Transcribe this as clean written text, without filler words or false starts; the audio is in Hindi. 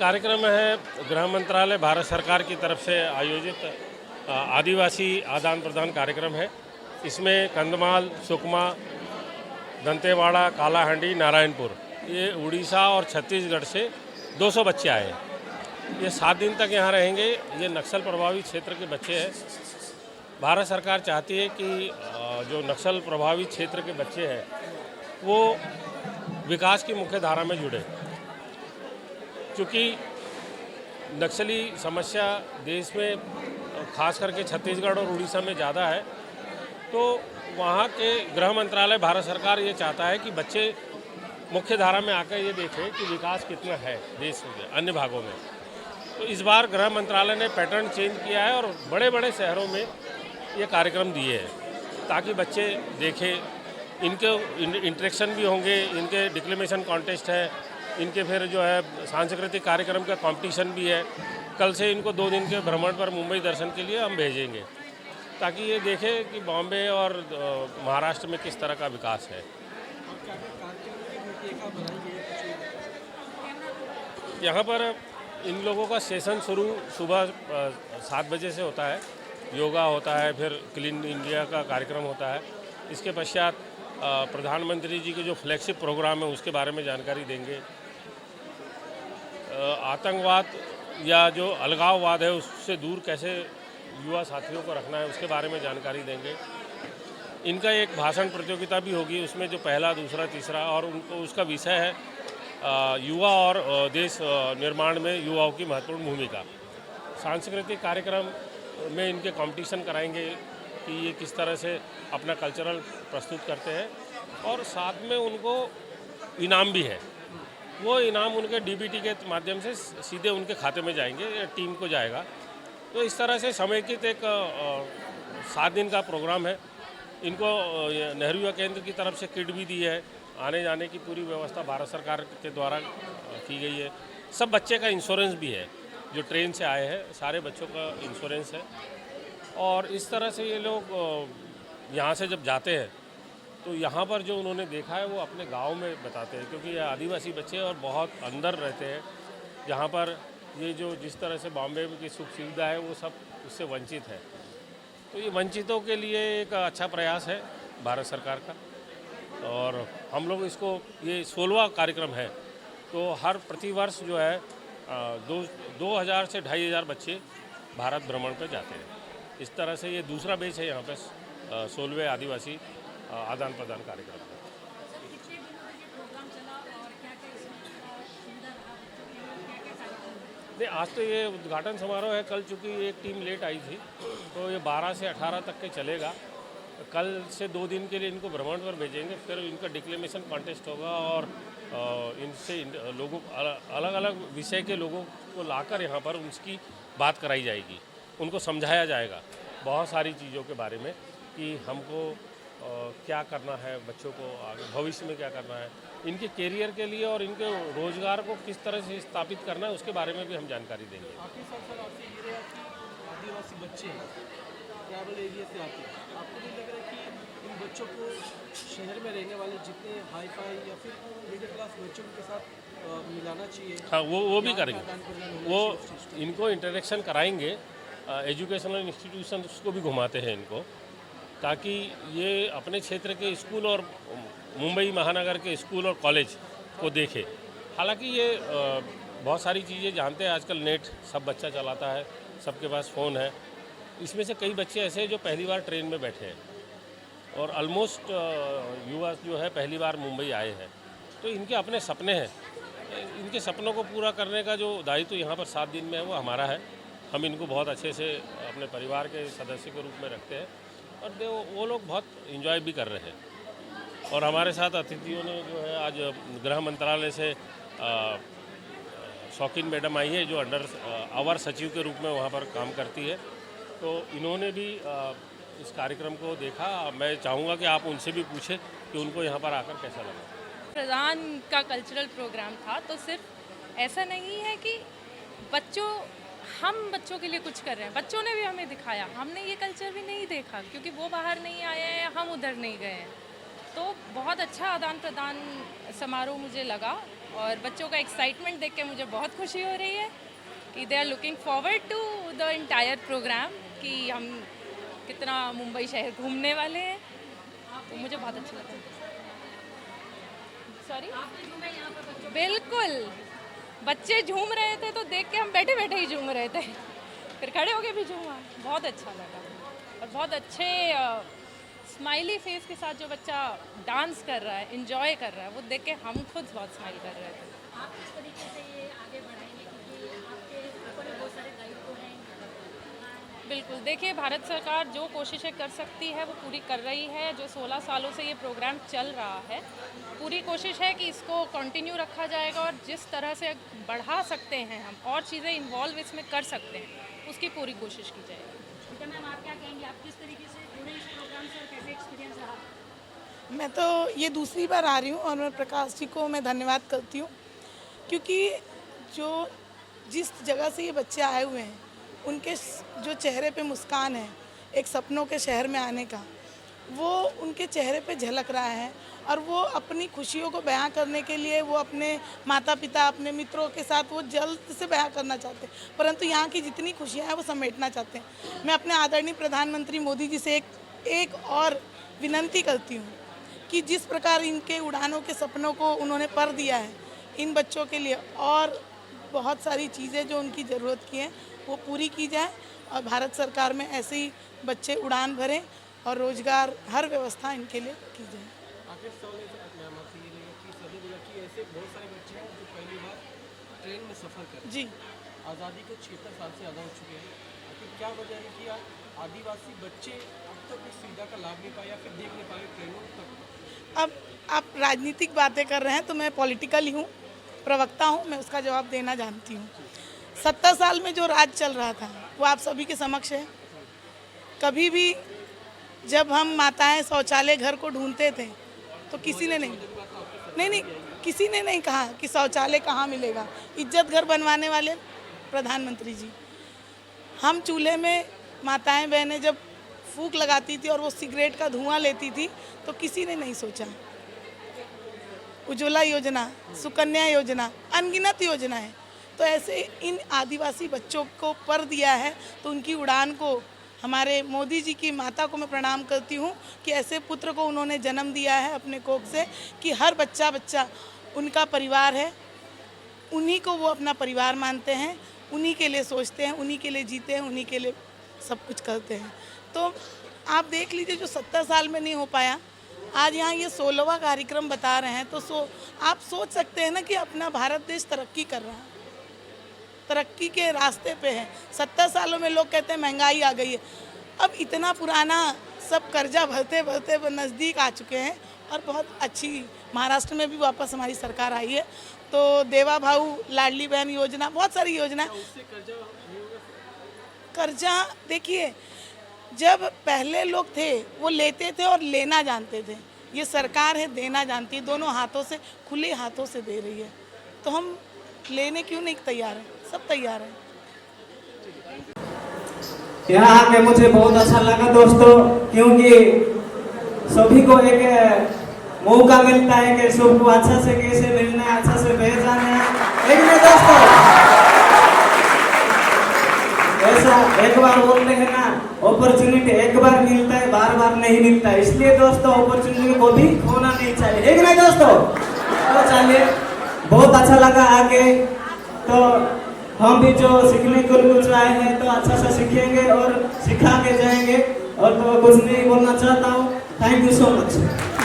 कार्यक्रम है गृह मंत्रालय भारत सरकार की तरफ से आयोजित आदिवासी आदान प्रदान कार्यक्रम है। इसमें कंधमाल, सुकमा, दंतेवाड़ा, कालाहांडी, नारायणपुर ये उड़ीसा और छत्तीसगढ़ से 200 बच्चे आए हैं। ये 7 दिन तक यहाँ रहेंगे। ये नक्सल प्रभावित क्षेत्र के बच्चे हैं। भारत सरकार चाहती है कि जो नक्सल प्रभावित क्षेत्र के बच्चे हैं वो विकास की मुख्य धारा में जुड़े, क्योंकि नक्सली समस्या देश में खास करके छत्तीसगढ़ और उड़ीसा में ज़्यादा है। तो वहाँ के गृह मंत्रालय भारत सरकार ये चाहता है कि बच्चे मुख्य धारा में आकर ये देखें कि विकास कितना है देश के अन्य भागों में। तो इस बार गृह मंत्रालय ने पैटर्न चेंज किया है और बड़े बड़े शहरों में ये कार्यक्रम दिए हैं ताकि बच्चे देखें, इनके इंटरेक्शन भी होंगे, इनके डिक्लेमेशन कॉन्टेस्ट है, इनके फिर जो है सांस्कृतिक कार्यक्रम का कंपटीशन भी है। कल से इनको 2 दिन के भ्रमण पर मुंबई दर्शन के लिए हम भेजेंगे ताकि ये देखें कि बॉम्बे और महाराष्ट्र में किस तरह का विकास है। यहाँ पर इन लोगों का सेशन शुरू सुबह 7 बजे से होता है। योगा होता है, फिर क्लीन इंडिया का कार्यक्रम होता है। इसके पश्चात प्रधानमंत्री जी के जो फ्लैगशिप प्रोग्राम है उसके बारे में जानकारी देंगे। आतंकवाद या जो अलगाववाद है उससे दूर कैसे युवा साथियों को रखना है उसके बारे में जानकारी देंगे। इनका एक भाषण प्रतियोगिता भी होगी, उसमें जो पहला, दूसरा, तीसरा, और उनको उसका विषय है युवा और देश निर्माण में युवाओं की महत्वपूर्ण भूमिका। सांस्कृतिक कार्यक्रम में इनके कंपटीशन कराएंगे कि ये किस तरह से अपना कल्चरल प्रस्तुत करते हैं, और साथ में उनको इनाम भी है। वो इनाम उनके डीबीटी के माध्यम से सीधे उनके खाते में जाएंगे या टीम को जाएगा। तो इस तरह से समेकित एक 7 दिन का प्रोग्राम है। इनको नेहरू युवा केंद्र की तरफ से किट भी दी है। आने जाने की पूरी व्यवस्था भारत सरकार के द्वारा की गई है। सब बच्चे का इंश्योरेंस भी है, जो ट्रेन से आए हैं सारे बच्चों का इंश्योरेंस है। और इस तरह से ये लोग यहाँ से जब जाते हैं तो यहाँ पर जो उन्होंने देखा है वो अपने गांव में बताते हैं, क्योंकि ये आदिवासी बच्चे और बहुत अंदर रहते हैं। यहाँ पर ये जो जिस तरह से बॉम्बे की सुख सुविधा है वो सब उससे वंचित है। तो ये वंचितों के लिए एक अच्छा प्रयास है भारत सरकार का, और हम लोग इसको, ये 16वां कार्यक्रम है। तो हर प्रतिवर्ष जो है 2000 से 2500 बच्चे भारत भ्रमण पर जाते हैं। इस तरह से ये दूसरा बेच है यहाँ पे 16वें आदिवासी आदान प्रदान कार्यक्रम है। नहीं, आज तो ये उद्घाटन समारोह है। कल चूँकि एक टीम लेट आई थी तो ये 12 से 18 तक के चलेगा। कल से 2 दिन के लिए इनको भ्रमण पर भेजेंगे, फिर इनका डिक्लेमेशन कॉन्टेस्ट होगा और इनसे लोगों अलग अलग विषय के लोगों को लाकर यहाँ पर उसकी बात कराई जाएगी। उनको समझाया जाएगा बहुत सारी चीज़ों के बारे में कि हमको क्या करना है, बच्चों को आगे भविष्य में क्या करना है, इनके करियर के लिए और इनके रोजगार को किस तरह से स्थापित करना है उसके बारे में भी हम जानकारी देंगे। आपके साथ सर आपसे ये रहा कि आदिवासी बच्चे ट्रैवल एरिया से आते हैं, आपको नहीं लग रहा है कि इन बच्चों को शहर में रहने वाले जितने हाई फाई या फिर मिडिल क्लास बच्चों के साथ मिलाना चाहिए? हाँ, वो भी करेंगे। वो इनको इंटरेक्शन कराएंगे, एजुकेशनल इंस्टीट्यूशंस को भी घुमाते हैं इनको, ताकि ये अपने क्षेत्र के स्कूल और मुंबई महानगर के स्कूल और कॉलेज को देखे। हालांकि ये बहुत सारी चीज़ें जानते हैं। आजकल नेट सब बच्चा चलाता है, सबके पास फ़ोन है। इसमें से कई बच्चे ऐसे हैं जो पहली बार ट्रेन में बैठे हैं, और ऑलमोस्ट युवा जो है पहली बार मुंबई आए हैं। तो इनके अपने सपने हैं। इनके सपनों को पूरा करने का जो दायित्व यहाँ पर 7 दिन में है वो हमारा है। हम इनको बहुत अच्छे से अपने परिवार के सदस्य के रूप में रखते हैं, और वो लोग बहुत एंजॉय भी कर रहे हैं। और हमारे साथ अतिथियों ने जो है आज गृह मंत्रालय से शौकीन मैडम आई है, जो अंडर अवर सचिव के रूप में वहाँ पर काम करती है। तो इन्होंने भी इस कार्यक्रम को देखा। मैं चाहूँगा कि आप उनसे भी पूछें कि उनको यहाँ पर आकर कैसा लगा। प्रधान का कल्चरल प्रोग्राम था, तो सिर्फ ऐसा नहीं है कि हम बच्चों के लिए कुछ कर रहे हैं। बच्चों ने भी हमें दिखाया, हमने ये कल्चर भी नहीं देखा क्योंकि वो बाहर नहीं आए हैं, हम उधर नहीं गए हैं। तो बहुत अच्छा आदान प्रदान समारोह मुझे लगा और बच्चों का एक्साइटमेंट देख के मुझे बहुत खुशी हो रही है कि they are looking forward to the entire programme कि हम कितना मुंबई शहर घूमने वाले हैं, तो मुझे बहुत अच्छा लगा। सॉरी, बिल्कुल बच्चे झूम रहे थे तो देख के हम बैठे बैठे ही झूम रहे थे, फिर खड़े होके भी झूमा। बहुत अच्छा लगा और बहुत अच्छे स्माइली फेस के साथ जो बच्चा डांस कर रहा है, एंजॉय कर रहा है, वो देख के हम खुद बहुत स्माइल कर रहे थे। आप किस तरीके से ये आगे बढ़ाएंगे, क्योंकि आपके ऊपर बहुत सारे दायित्व हैं? बिल्कुल, देखिए भारत सरकार जो कोशिशें कर सकती है वो पूरी कर रही है। जो 16 सालों से ये प्रोग्राम चल रहा है, पूरी कोशिश है कि इसको कंटिन्यू रखा जाएगा और जिस तरह से बढ़ा सकते हैं हम और चीज़ें इन्वॉल्व इसमें कर सकते हैं, उसकी पूरी कोशिश की जाएगी। बेटा मैम, आप क्या कहेंगे, आप किस तरीके से जुड़े इस प्रोग्राम से और कैसे एक्सपीरियंस रहा? मैं तो ये दूसरी बार आ रही हूँ और मैं प्रकाश जी को मैं धन्यवाद करती हूँ, क्योंकि जो जिस जगह से ये बच्चे आए हुए हैं उनके जो चेहरे पे मुस्कान है एक सपनों के शहर में आने का, वो उनके चेहरे पे झलक रहा है और वो अपनी खुशियों को बयां करने के लिए वो अपने माता पिता, अपने मित्रों के साथ वो जल्द से बयां करना चाहते हैं, परंतु यहाँ की जितनी खुशियाँ हैं वो समेटना चाहते हैं। मैं अपने आदरणीय प्रधानमंत्री मोदी जी से एक और विनंती करती हूँ कि जिस प्रकार इनके उड़ानों के सपनों को उन्होंने पर दिया है इन बच्चों के लिए, और बहुत सारी चीज़ें जो उनकी ज़रूरत की हैं वो पूरी की जाए और भारत सरकार में ऐसे ही बच्चे उड़ान भरें और रोज़गार हर व्यवस्था इनके लिए की जाए। आखिर सवाल मैम आपसे ये रहेगा कि सभी जगह की ऐसे बहुत सारे बच्चे हैं जो पहली बार ट्रेन में सफ़र करें। जी, आज़ादी को 76 साल से ज़्यादा हो चुके हैं, आखिर क्या वजह है कि आदिवासी बच्चे अब तक इस सुविधा का लाभ नहीं पाए या फिर देख नहीं पाए ट्रेनों तक? अब आप राजनीतिक बातें कर रहे हैं तो मैं पॉलिटिकल ही हूँ, प्रवक्ता हूँ, मैं उसका जवाब देना जानती हूँ। 70 साल में जो राज चल रहा था वो आप सभी के समक्ष है। कभी भी जब हम माताएं शौचालय घर को ढूंढते थे तो किसी ने नहीं किसी ने नहीं कहा कि शौचालय कहाँ मिलेगा। इज्जत घर बनवाने वाले प्रधानमंत्री जी। हम चूल्हे में माताएं बहनें जब फूंक लगाती थी और वो सिगरेट का धुआं लेती थी तो किसी ने नहीं सोचा। उज्ज्वला योजना, सुकन्या योजना, अनगिनत योजना है, तो ऐसे इन आदिवासी बच्चों को पर दिया है तो उनकी उड़ान को हमारे मोदी जी की माता को मैं प्रणाम करती हूँ कि ऐसे पुत्र को उन्होंने जन्म दिया है अपने कोख से कि हर बच्चा उनका परिवार है, उन्हीं को वो अपना परिवार मानते हैं, उन्हीं के लिए सोचते हैं, उन्हीं के लिए जीते हैं, उन्हीं के लिए सब कुछ करते हैं। तो आप देख लीजिए जो 70 साल में नहीं हो पाया, आज यहाँ ये 16वां कार्यक्रम बता रहे हैं, तो आप सोच सकते हैं ना कि अपना भारत देश तरक्की कर रहा है, तरक्की के रास्ते पे है। 70 सालों में लोग कहते हैं महंगाई आ गई है, अब इतना पुराना सब कर्जा भरते भरते नज़दीक आ चुके हैं और बहुत अच्छी महाराष्ट्र में भी वापस हमारी सरकार आई है। तो देवा भाऊ, लाडली बहन योजना, बहुत सारी योजना। कर्जा देखिए, जब पहले लोग थे वो लेते थे और लेना जानते थे, ये सरकार है देना जानती है, दोनों हाथों से, खुले हाथों से दे रही है, तो हम लेने क्यों नहीं तैयार हैं? सब तैयार हैं। यहाँ आके मुझे बहुत अच्छा लगा दोस्तों, क्योंकि सभी को एक मौका मिलता है कि सबको अच्छा से कैसे मिलना है, अच्छा से पहचाना है। लेकिन दोस्तों ऐसा एक बार बोलते हैं ना, अपॉर्चुनिटी एक बार मिलता है, बार बार नहीं मिलता है, इसलिए दोस्तों अपॉर्चुनिटी को भी खोना नहीं चाहिए, है कि नहीं दोस्तों? तो चलिए, बहुत अच्छा लगा आके, तो हम भी जो सीखने को कुछ आए हैं तो अच्छा से सीखेंगे और सिखा के जाएंगे। और तो कुछ नहीं बोलना चाहता हूँ। Thank you so much.